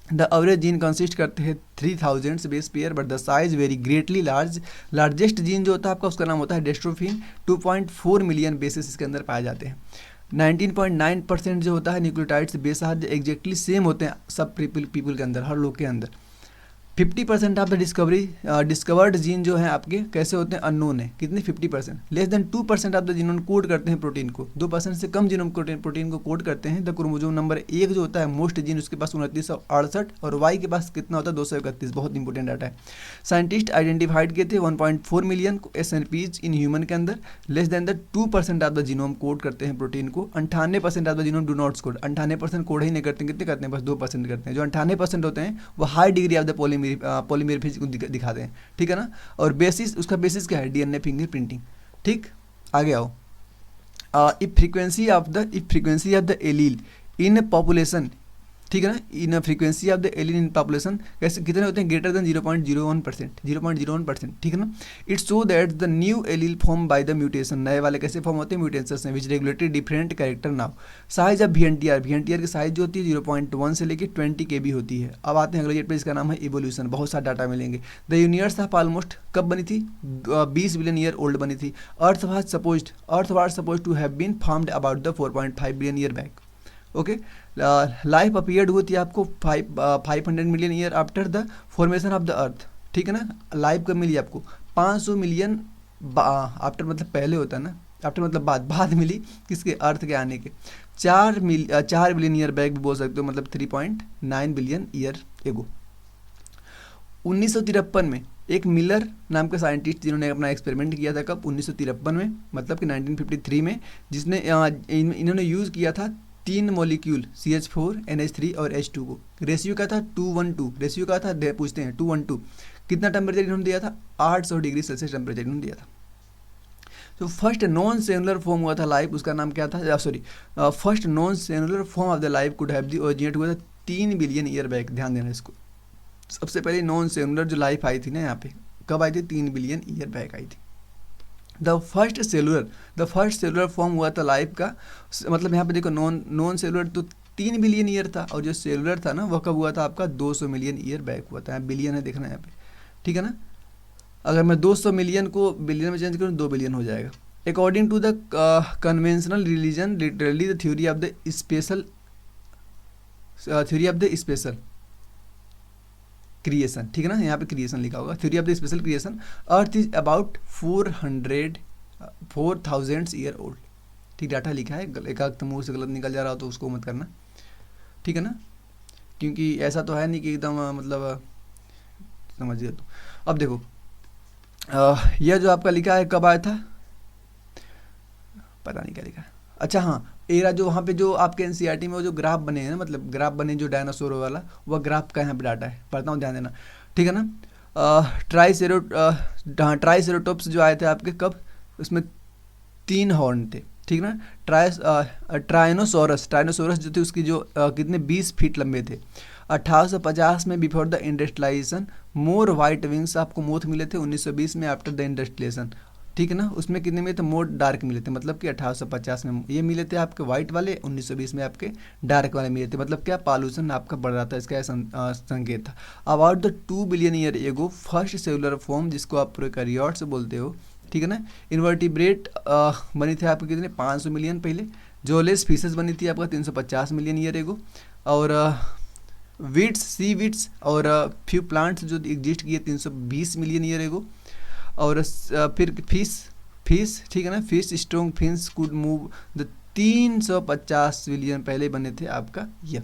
द एवरेज जीन कंसिस्ट करते हैं 3000 base pair, but the size very greatly large. Largest gene जो होता है आपका उसका नाम होता है डिस्ट्रोफिन, 2.4 मिलियन बेसिस इसके अंदर पाए जाते हैं। 19.9% जो होता है न्यूक्लियोटाइड्स बेस एग्जैक्टली सेम होते हैं सब पीपल के अंदर, हर लोग के अंदर। 50% ऑफ द डिस्कवर्ड जीन जो है आपके कैसे होते हैं, अननोन है, कितने 50%। Less than 2% of the genome code करते हैं प्रोटीन को, 2% से कम जीनोम प्रोटीन को कोड करते हैं। द क्रोमोसोम नंबर 1 जो होता है मोस्ट जीन उसके पास 2968 और वाई के पास कितना होता है 231, बहुत इंपॉर्टेंट डाटा है। साइंटिस्ट आइडेंटिफाइड किए थे 1.4 मिलियन SNPs इन ह्यूमन के अंदर। Less than the 2% of the genome code करते हैं प्रोटीन को। 98% of the genome do not code, 98% code ही नहीं करते, कितने करते हैं, बस 2% करते हैं। जो 98% होते हैं वो हाई डिग्री ऑफ द पॉलीमेरिफेज को दिखाते हैं। ठीक है ना। और बेसिस, उसका बेसिस क्या है, DNA फिंगरप्रिंटिंग। ठीक, आगे आओ। If frequency of the allele in population, ठीक है ना, in frequency of the allele in population कैसे कितने होते हैं, ग्रेटर देन 0.01%, 0.01%। ठीक है ना। It's so that the new allele form by the mutation, नए वाले कैसे फॉर्म होते हैं, म्यूटेशंस हैं, which regulatory different character now. Size of VNTR की साइज जो होती है 0.1 से लेकर 20 KB होती है। अब आते हैं अगले पे, इसका नाम है इवोल्यूशन, बहुत सारा डाटा मिलेंगे। द यूनिवर्स ऑफ ऑलमोस्ट कब बनी थी, 20 बिलियन ईयर ओल्ड बनी थी। Earth was supposed to have been formed about the 4.5 billion year back. Okay. Life appeared हुई थी आपको 500 million year after the formation of the earth. ठीक है ना। लाइफ कब मिली आपको, 500 मिलियन आफ्टर, मतलब पहले होता है ना, आफ्टर मतलब बाद मिली किसके, अर्थ के आने के। 4 बिलियन ईयर बैक भी बोल सकते हो, मतलब 3.9 बिलियन ईयर एगो। 1953 में एक मिलर नाम के साइंटिस्ट जिन्होंने अपना एक्सपेरिमेंट किया था, कब, 1953 में, मतलब कि 1953 में, जिसने इन्होंने यूज़ किया था 3 मॉलिक्यूल CH4 NH3 और H2 को। रेशियो क्या था, 2:1:2। रेशियो क्या था, पूछते हैं, 2:1:2। कितना टेम्परेचर इन्होंने दिया था, 800 डिग्री सेल्सियस टेम्परेचर इन्होंने दिया था। तो फर्स्ट नॉन सेलुलर फॉर्म हुआ था लाइफ, उसका नाम क्या था, first non cellular form of the life could have the originate हुआ था 3 बिलियन ईयर बैक। ध्यान देना इसको, सबसे पहले नॉन सेलुलर जो लाइफ आई थी ना यहाँ पे, कब आई थी, 3 बिलियन ईयर बैक आई थी। द फर्स्ट सेलुलर फॉर्म हुआ था लाइफ का, मतलब यहाँ पे देखो नॉन सेलुलर तो 3 बिलियन ईयर था, और जो सेलुलर था ना वो कब हुआ था आपका 200 मिलियन ईयर बैक हुआ था। बिलियन है, देखना यहाँ पे। ठीक है ना। अगर मैं 200 मिलियन को बिलियन में चेंज करूँ 2 बिलियन हो जाएगा। According to the conventional religion, literally the theory of the special creation. ठीक है ना, यहाँ पे क्रिएशन लिखा होगा, theory of the special creation. Earth is about 4,000 year old. ठीक, डाटा लिखा है, एक आध मुँह से गलत निकल जा रहा हो तो उसको मत करना। ठीक है ना, क्योंकि ऐसा तो है नहीं कि एकदम मतलब समझिए। तो अब देखो यह जो आपका लिखा है कब आया था, पता नहीं क्या लिखा है। अच्छा हाँ, एरा जो वहाँ पे जो आपके NCERT में वो जो ग्राफ बने हैं ना, मतलब ग्राफ बने जो डायनासोर वाला, वह ग्राफ का यहाँ पे डाटा है, पढ़ता हूँ, ध्यान देना। ठीक है ना। ट्राइसेरोटॉप्स जो आए थे आपके कब, उसमें 3 हॉर्न थे। ठीक ना। ट्राइनोसोरस जो थे उसकी जो कितने 20 फीट लंबे थे। 1850 में before the industrialization more white wings आपको मोथ मिले थे। 1920 में आफ्टर द इंडस्ट्रियलाइजेशन, ठीक है ना, उसमें कितने मिले थे, मोर डार्क मिले थे, मतलब कि 1850 में ये मिले थे आपके वाइट वाले, 1920 में आपके डार्क वाले मिले थे। मतलब क्या, पॉल्यूशन आपका बढ़ रहा था, इसका संकेत था। About the 2 billion year ago first cellular form, जिसको आप प्रोकैरियोट्स बोलते हो, ठीक है ना। इन्वर्टिब्रेट बनी थी आपके कितने, 500 मिलियन पहले। जोलेस फिशेस बनी थी आपका 350 मिलियन ईयर एगो। और वीड्स, सी वीड्स और फ्यू प्लांट्स जो एग्जिस्ट किए 320 मिलियन ईयर एगो। और फिर फिश, ठीक है ना, fish strong fins could move the 350 million पहले बने थे आपका ये।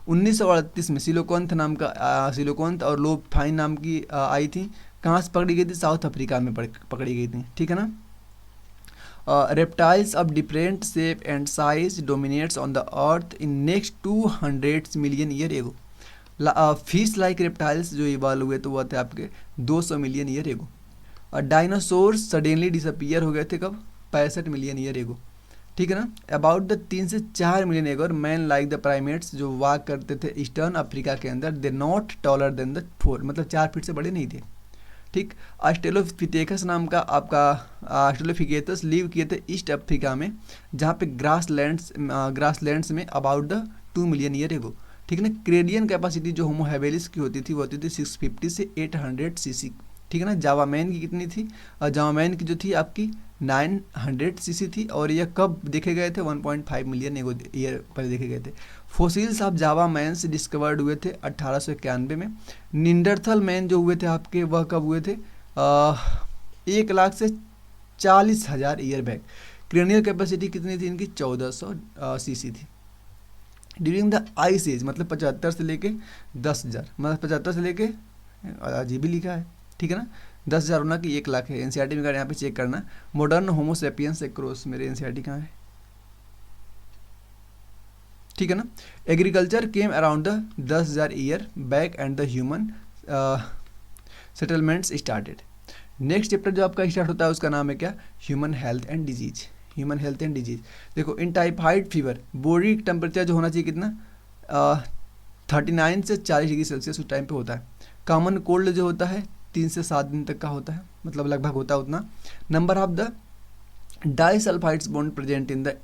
1938 में सिलोकोंथ नाम का सिलोकोंथ और लोबफाइन नाम की आई थी, कहाँ से पकड़ी गई थी, साउथ अफ्रीका में पकड़ी गई थी, ठीक है ना। reptiles of different shape and size dominates on the earth in next 200 million year ago. Fish like reptiles जो इवॉल्व हुए तो वो थे आपके 200 मिलियन ईयर एगो. और डायनासोर्स सडनली डिसअपियर हो गए थे कब? 65 मिलियन ईयर एगो. ठीक है ना. अबाउट द 3 से 4 मिलियन एगो मैन लाइक द प्राइमेट्स जो वाक करते थे ईस्टर्न अफ्रीका के अंदर, they not taller than the 4, मतलब 4 फीट से बड़े नहीं थे. ठीक. ऑस्ट्रेलोपिथेकस नाम का आपका ऑस्ट्रेलोपिथेकस लिव किए थे ईस्ट अफ्रीका में, जहाँ पे ग्रासलैंड्स में about the 2 million year ago. ठीक है ना. क्रेडियन कैपेसिटी जो होमो हैवेलिस की होती थी वो होती थी 650 से 800 सीसी. ठीक है ना. जावा मैन की कितनी थी? जावा मैन की जो थी आपकी 900 सीसी थी, और ये कब देखे गए थे? 1.5 मिलियन एगो ईयर पर देखे गए थे. फोसिल्स ऑफ जावा मैन से डिस्कवर्ड हुए थे 1891 में. निंडरथल मैन जो हुए थे आपके वह कब हुए थे? 1 लाख से 40,000 ईयर बैक. क्रेनियल कैपेसिटी कितनी थी इनकी? 1400 सीसी थी. ड्यूरिंग द आइस एज, मतलब 75 से लेके 10,000, मतलब 75 से लेके अजीब ही लिखा है. ठीक है ना. 10,000 होना कि 1 लाख है. एनसीईआरटी में यहाँ पे चेक करना. मॉडर्न होमोसेपियंस एक्रोस, मेरे एनसीईआरटी कहाँ है? ठीक है ना. Agriculture came around the 10,000 year back and the human settlements started. Next chapter जो आपका स्टार्ट होता है उसका नाम है क्या? Human health and disease. Human health and disease. देखो, इन टाइफाइड फीवर बॉडी टेम्परेचर जो होना चाहिए कितना? 39 से 40 डिग्री सेल्सियस उस टाइम पे होता है. कॉमन कोल्ड जो होता है 3 से 7 दिन तक का होता है, मतलब लगभग होता है उतना. Number of the disulphides bond present in the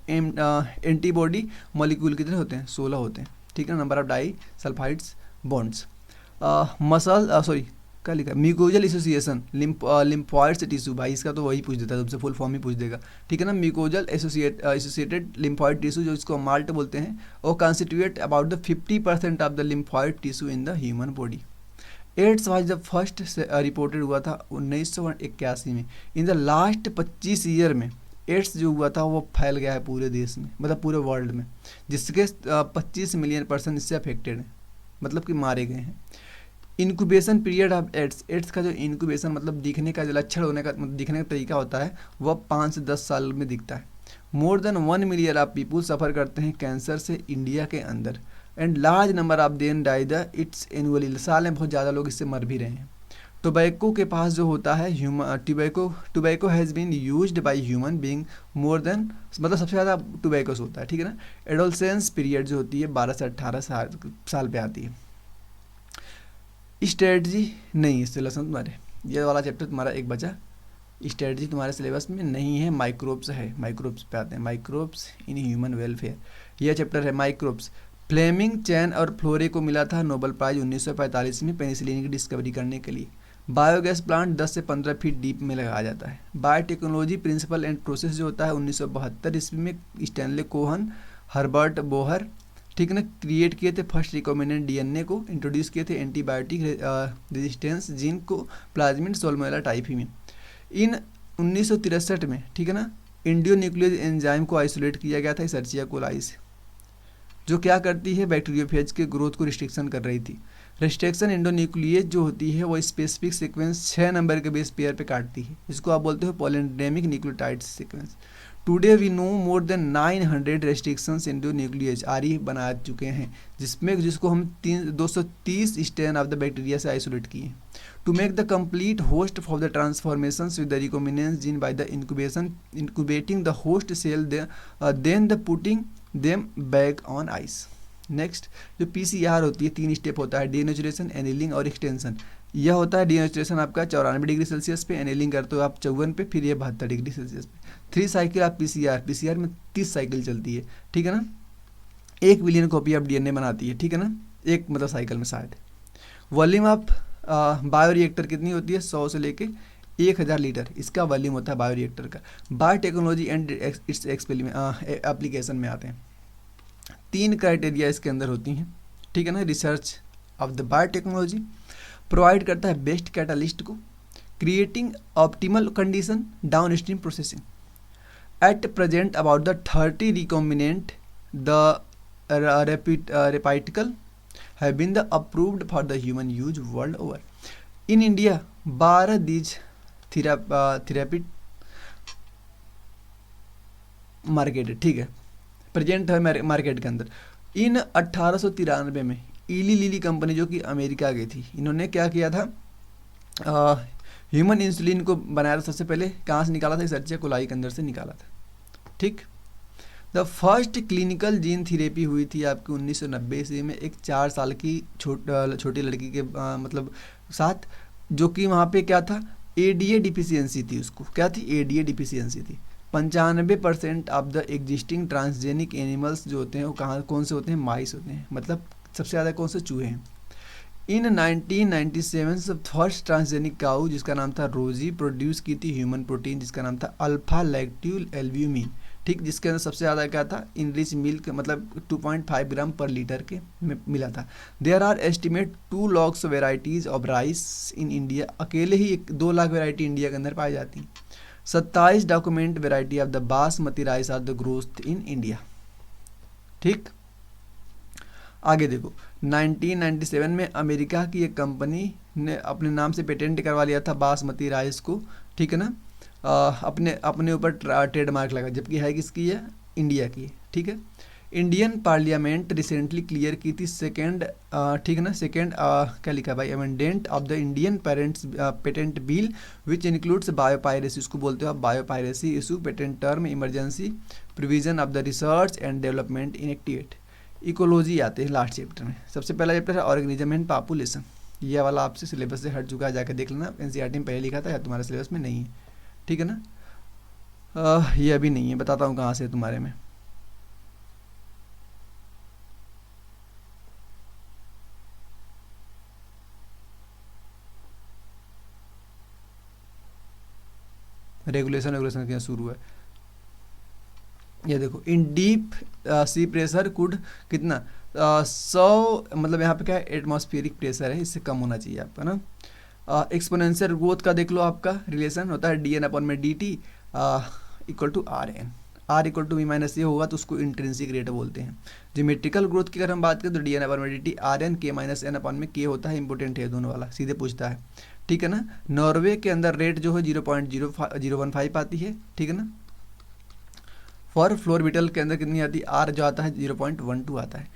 antibody molecule कितने होते हैं? 16 होते हैं. ठीक है. Number of disulphides bonds. क्या लिखा है? Mucosal association lymphoids tissue. भाई इसका तो वही पूछ देता है तुमसे, फुल फॉर्म ही पूछ देगा. ठीक है ना. म्यूकोजल एसोसिएटेड लिम्फॉइड टिश्यू जो इसको माल्ट बोलते हैं, वो constitute about the 50% of the lymphoid tissue in the human body. AIDS was the first reported हुआ था 1981 में. इन द लास्ट 25 ईयर में एड्स जो हुआ था वो फैल गया है पूरे देश में, मतलब पूरे वर्ल्ड में, जिसके 25 मिलियन पर्सन इससे अफेक्टेड हैं, मतलब कि मारे गए हैं. इनक्यूबेशन पीरियड ऑफ एड्स का जो इनक्यूबेशन मतलब दिखने का जो लक्षण होने का मतलब दिखने का तरीका होता है वह 5 से 10 साल में दिखता है. More than 1 million of people suffer करते हैं कैंसर से इंडिया के अंदर, and large number of then die the its annually. साल में बहुत ज़्यादा लोग इससे मर भी रहे हैं. टोबैको के पास जो होता है tobacco has been used by human being more than, मतलब सबसे ज़्यादा टोबैकोस होता है. ठीक है ना. एडोलसेंस पीरियड जो होती है 12 से 18 साल पे आती है. स्ट्रेटजी नहीं इससे लेसन तुम्हारे, ये वाला चैप्टर तुम्हारा एक बचा. स्ट्रेटजी तुम्हारे सिलेबस में नहीं है. माइक्रोब्स है, माइक्रोब्स पे आते हैं. माइक्रोब्स इन ह्यूमन वेलफेयर, यह चैप्टर है माइक्रोब्स. फ्लेमिंग, चैन और फ्लोरे को मिला था नोबेल प्राइज 1945 में पेनिसिलिन की डिस्कवरी करने के लिए. बायोगैस प्लांट 10 से 15 फीट डीप में लगाया जाता है. बायोटेक्नोलॉजी प्रिंसिपल एंड प्रोसेस जो होता है 1972 ईस्वी में स्टैनले कोहन, हर्बर्ट बोहर, ठीक है ना, क्रिएट किए थे. फर्स्ट रिकॉम्बिनेंट डीएनए को इंट्रोड्यूस किए थे. एंटीबायोटिक रेजिस्टेंस जीन को प्लाज्मिड सोलमोनेला टाइफी में. इन 1963 में, ठीक है ना, इंडियो न्यूक्लियस एंजाइम को आइसोलेट किया गया था सर्चिया कोलाई से, जो क्या करती है? बैक्टीरियोफेज के ग्रोथ को रिस्ट्रिक्शन कर रही थी. रिस्ट्रिक्शन एंडोन्यूक्लियस जो होती है वो स्पेसिफिक सीक्वेंस 6 नंबर के बेस पेयर पे काटती है. इसको आप बोलते हो palindromic nucleotide sequence. Today we know more than 900 restrictions endonuclease RE बना चुके हैं, जिसको हम 230 स्ट्रेन ऑफ द बैक्टीरिया से आइसोलेट किए. To make the complete host for the transformations with the recombinants gene by the incubating the host cell then the putting them back on ice. Next जो PCR होती है 3 step होता है: denaturation, annealing और extension. यह होता है denaturation आपका 94 डिग्री सेल्सियस पे, एनिलिंग करते हो आप 54 पे, फिर ये 72 डिग्री सेल्सियस पे. 3 साइकिल आप पीसीआर में 30 साइकिल चलती है. ठीक है ना. 1 बिलियन कॉपी ऑफ डीएनए बनाती है. ठीक है ना, एक मतलब साइकिल में शायद. वॉल्यूम ऑफ बायोरिएक्टर कितनी होती है? 100 से लेके 1000 लीटर इसका वॉल्यूम होता है बायोरिएक्टर का. बायोटेक्नोलॉजी एंड इट्स एप्लीकेशन में आते हैं. 3 क्राइटेरिया इसके अंदर होती हैं. ठीक है ना. Research of the biotechnology provide करता है बेस्ट कैटालिस्ट को, creating optimal condition, downstream processing. At present about the 30 recombinant the therapeutical have been the approved for the human use world over. In India 12 these therapy market है, ठीक है, present है market के अंदर। इन 1893 में इली lily company जो कि अमेरिका गई थी, इन्होंने क्या किया था, ह्यूमन इंसुलिन को बनाया था सबसे पहले। कहाँ से निकाला था? इस अर्चे कोलाई के अंदर से निकाला था, ठीक। The first clinical gene therapy हुई थी आपकी 1990 ईस्वी में एक 4 साल की छोटी लड़की के मतलब साथ, जो कि वहाँ पे क्या था, एडीए डिफिशियंसी थी। उसको क्या थी? एडीए डिफिशियंसी थी। 95% of the existing transgenic animals जो होते हैं वो कहाँ कौन से होते हैं? माइस होते हैं, मतलब सबसे ज़्यादा कौन से? चूहे हैं। इन 1997 फर्स्ट ट्रांसजेनिक काऊ जिसका नाम था रोजी प्रोड्यूस की थी ह्यूमन प्रोटीन जिसका नाम था अल्फा लैक्ट्यूल एल्ब्यूमिन, ठीक, जिसके अंदर सबसे ज़्यादा क्या था? इनरिच मिल्क, मतलब 2.5 ग्राम पर लीटर के में मिला था। There are estimate 2 lakh varieties of rice in India, अकेले ही 2 लाख वेराइटी इंडिया के अंदर पाई जाती हैं। 27 document variety of the basmati rice are the growth in India, ठीक। आगे देखो, 1997 में अमेरिका की एक कंपनी ने अपने नाम से पेटेंट करवा लिया था बासमती राइस को, ठीक है ना, अपने ऊपर ट्रेडमार्क लगा, जबकि है किसकी है? इंडिया की, ठीक है। इंडियन पार्लियामेंट रिसेंटली क्लियर की थी सेकेंड, ठीक है ना, सेकेंड क्या लिखा भाई, amendment of the Indian patent bill which includes biopiracy, उसको बोलते हो आप biopiracy issue patent term emergency provision of the research and development in activate. Ecology आते हैं लास्ट चैप्टर में। सबसे पहला चैप्टर है ऑर्गेनिज्म एंड पॉपुलेशन, ये वाला आपसे सिलेबस से हट चुका है, जाकर देख लेना, एनसीईआरटी में पहले लिखा था या तुम्हारे सिलेबस में नहीं है, ठीक है ना। ये अभी नहीं है, बताता हूँ कहाँ से तुम्हारे में। रेगुलेशन क्या शुरू है, ये देखो, इन डीप सी प्रेशर कुड कितना 100, मतलब यहाँ पे क्या है? एटमॉस्फेरिक प्रेशर है, इससे कम होना चाहिए आपका ना। एक्सपोनेंशियल ग्रोथ का देख लो, आपका रिलेशन होता है डी एन अपॉन में d t equal to r N, r equal to v minus a होगा तो उसको इंट्रिंसिक रेट बोलते हैं। ज्योमेट्रिकल ग्रोथ की अगर हम बात करें तो डी एन अपॉन में डी टी आर एन के माइनस एन अपॉन में के होता है, इंपॉर्टेंट है दोनों वाला, सीधे पूछता है, ठीक है ना। नॉर्वे के अंदर रेट जो है 0.015 आती है, ठीक है ना। फॉर फ्लोरबिटल के अंदर कितनी आती है? आर जो आता है 0.12 आता है।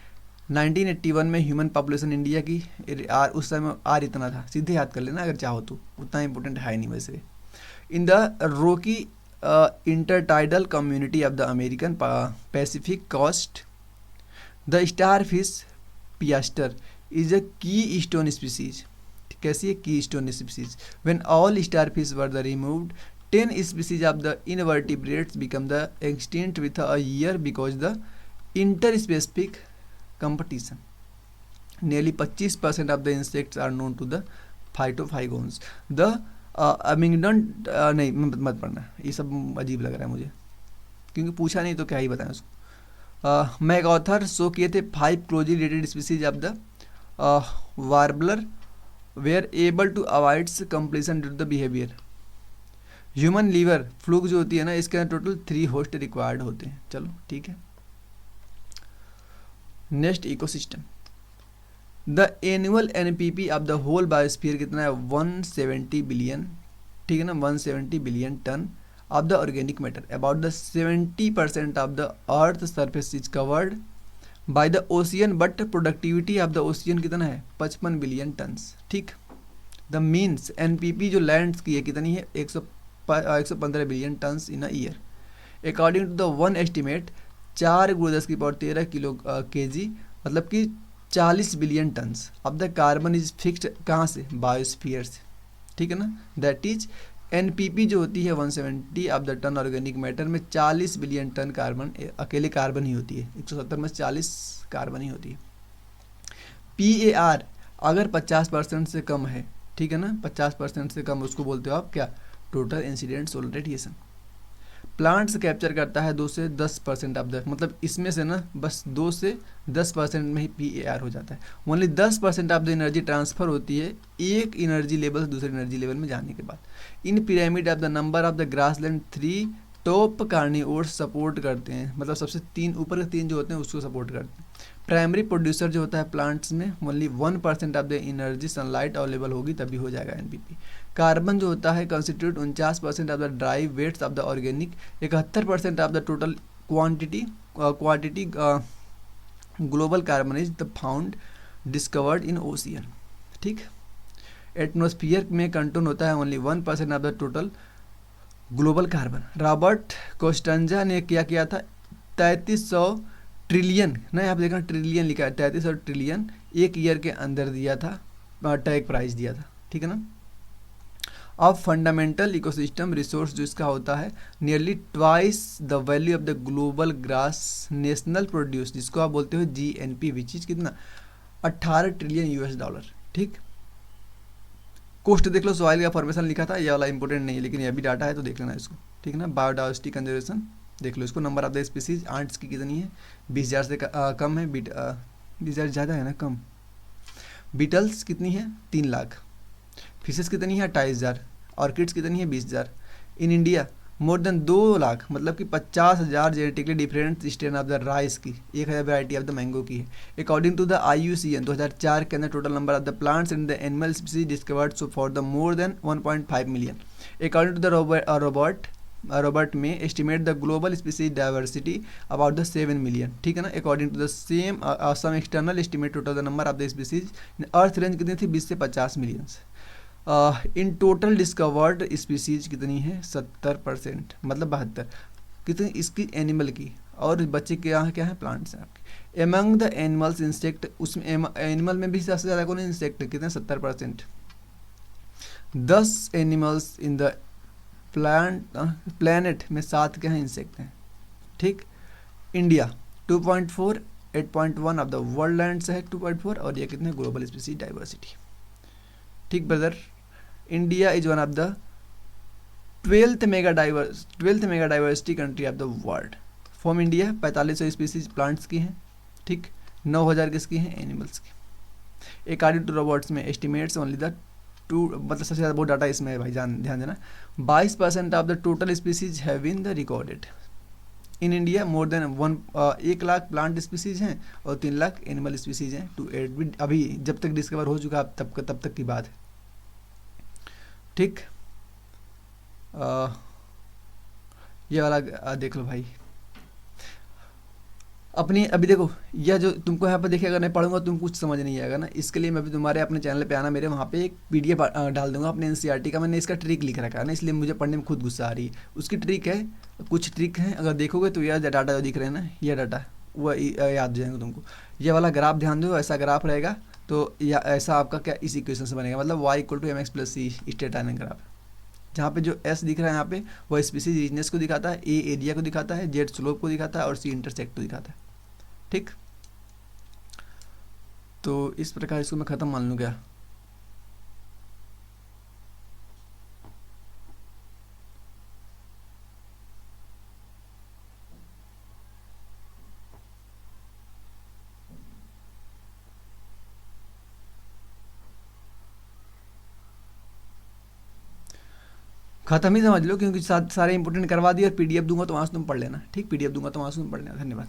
1981 में ह्यूमन पॉपुलेशन इंडिया की आर, उस समय आर इतना था, सीधे याद कर लेना अगर चाहो तो, उतना इंपॉर्टेंट है नहीं वैसे। In the rocky intertidal community of the American Pacific coast the starfish Pisaster is a keystone species. कैसी है? Keystone species. When all starfish were the removed 10 species of the invertebrates become the extinct with a year because the interspecific competition. Nearly 25% of the insects are known to the phytophagons. The amygdon नहीं मत पढ़ना, ये सब अजीब लग रहा है मुझे, क्योंकि पूछा नहीं तो क्या ही बताएं उसको। मैकऑथर शो किए थे 5 closely related species of the warbler were able to avoid completion due to the behaviour. Human liver fluke जो होती है ना, इसके अंदर टोटल 3 होस्ट रिक्वायर्ड होते हैं। चलो ठीक है। Next ecosystem, the annual NPP of the whole biosphere कितना है? 170 बिलियन, ठीक है ना, 170 billion ton of the organic matter. About the 70% of the earth surface is covered by the ocean, but productivity of the ocean कितना है? 55 billion tons, ठीक। The means NPP जो lands की है कितनी है? 115 billion tons in a year. According to the one estimate 4 × 10⁻13 kilo KG, मतलब कि 40 बिलियन टन्स अब द कार्बन इज फिक्स्ड कहाँ से? बायोस्फीयर से, ठीक है ना। दैट इज एनपीपी जो होती है 170 of the ton organic matter में 40 बिलियन टन कार्बन, अकेले कार्बन ही होती है, 170 में 40 कार्बन ही होती है। पीएआर अगर 50% से कम है, ठीक है ना, 50% से कम, उसको बोलते हो आप क्या? Total incident solar radiation. Plants capture करता है 2 से 10% ऑफ द, मतलब इसमें से ना बस 2 से 10% में ही पीएआर हो जाता है। Only 10% of the energy transfer होती है एक एनर्जी लेवल से दूसरे एनर्जी लेवल में जाने के बाद। In pyramid of the number of the grassland 3 top carnivores support करते हैं, मतलब सबसे 3 ऊपर के 3 जो होते हैं उसको सपोर्ट करते हैं। प्राइमरी प्रोड्यूसर जो होता है प्लांट्स में only 1% of the energy sunlight available होगी तभी हो जाएगा एनपीपी। कार्बन जो होता है constitute 49% of the dry weights of the organic, 71% of the total quantity global carbon is the found discovered in ocean. ठीक, एटमोस्फियर में कंटेन होता है only 1% of the total global carbon. Robert Costanza ने क्या किया था, 3300 ट्रिलियन, ना यहाँ पे देखना ट्रिलियन लिखा है, 3300 ट्रिलियन एक ईयर के अंदर दिया था, टैग प्राइस दिया था। ठीक है ना। ऑफ फंडामेंटल इकोसिस्टम रिसोर्स जो इसका होता है nearly twice the value of the global grass national produce, जिसको आप बोलते हो GNP, विच इज कितना 18 ट्रिलियन US डॉलर। ठीक, कोस्ट देख लो, सॉइल का फॉर्मेशन लिखा था, ये वाला इंपॉर्टेंट नहीं है लेकिन ये भी डाटा है तो देख लेना इसको। ठीक है ना। बायोडाइवर्सिटी कंजर्वेशन देख लो इसको, number of the species ants की कितनी है, 20,000 से कम है, 20,000 ज़्यादा है ना, कम। बीटल्स कितनी है, 3 लाख। फिशेस कितनी है, 28,000। ऑर्किड्स कितनी है, 20,000। इन इंडिया मोर देन 2 लाख, मतलब कि 50,000 genetically different strain of the rice की, 1,000 वैरायटी ऑफ द मैंगो की है। अकॉर्डिंग टू द IUCN 2004 के अंदर total number of the plants and the animal species discovered so far the more than 1.5 million. According to the Robert May estimate the global species diversity about the 7 million. ठीक है ना। According to the some external estimate total the number of the species earth range कितनी थी, 20 से 50 million. इन total discovered species कितनी है, 70%, मतलब 72। कितनी इसकी एनिमल की, और बच्चे के यहाँ क्या है, प्लांट्स हैं आपके। एमंग द एनिमल्स इंसेक्ट, उसमें एनिमल में भी सबसे ज़्यादा कौन है, इंसेक्ट, कितने 70%। 10 एनिमल्स इन द प्लानट में 7 क्या हैं, इंसेक्ट हैं। ठीक, India 2.4, 8.1 of the world lands है 2.4, और ये कितने ग्लोबल स्पीसीज डाइवर्सिटी। ठीक brother, India is one of the 12th mega diversity country of the world. From India 4500 species plants की हैं। ठीक, 9,000 किसकी हैं, एनिमल्स की। अकॉर्डिंग टू रोबोट्स में एस्टिमेट्स ओनली द मतलब सबसे ज़्यादा बहुत डाटा इसमें है भाई, ध्यान देना। 22% of the total species have been the recorded in India. More than 1 lakh plant species हैं और 3 लाख एनिमल स्पीसीज हैं। टू एड अभी जब तक डिस्कवर हो चुका तब तक की बात है। ठीक, ये वाला देख लो भाई अपनी। अभी देखो यह जो तुमको यहाँ पर देखिए, अगर नहीं पढ़ूंगा तुम कुछ समझ नहीं आएगा ना, इसके लिए मैं भी तुम्हारे अपने चैनल पे आना, मेरे वहाँ पे एक PDF डाल दूंगा अपने NCERT का। मैंने इसका ट्रिक लिख रखा है ना, इसलिए मुझे पढ़ने में खुद गुस्सा आ रही है। उसकी ट्रिक है, कुछ ट्रिक है, अगर देखोगे तो यह डाटा जो दिख रहे हैं ना, यह डाटा वो याद हो जाएंगे तुमको। ये वाला ग्राफ ध्यान दो, ऐसा ग्राफ रहेगा तो या ऐसा आपका क्या इस इक्वेशन से बनेगा, मतलब y = mx + c straight line graph. जहाँ पे जो S दिख रहा है यहाँ पे वो स्पीसीज रीजनेस को दिखाता है, A एरिया को दिखाता है, Z स्लोप को दिखाता है और C इंटरसेक्ट को दिखाता है। ठीक, तो इस प्रकार इसको मैं ख़त्म मान लूँ क्या। खत्म ही समझ लो, क्योंकि सारे इंपॉर्टेंट करवा दिए और PDF दूंगा तो वहाँ से तुम पढ़ लेना। ठीक, PDF दूंगा तो वहाँ से तुम पढ़ लेना। धन्यवाद।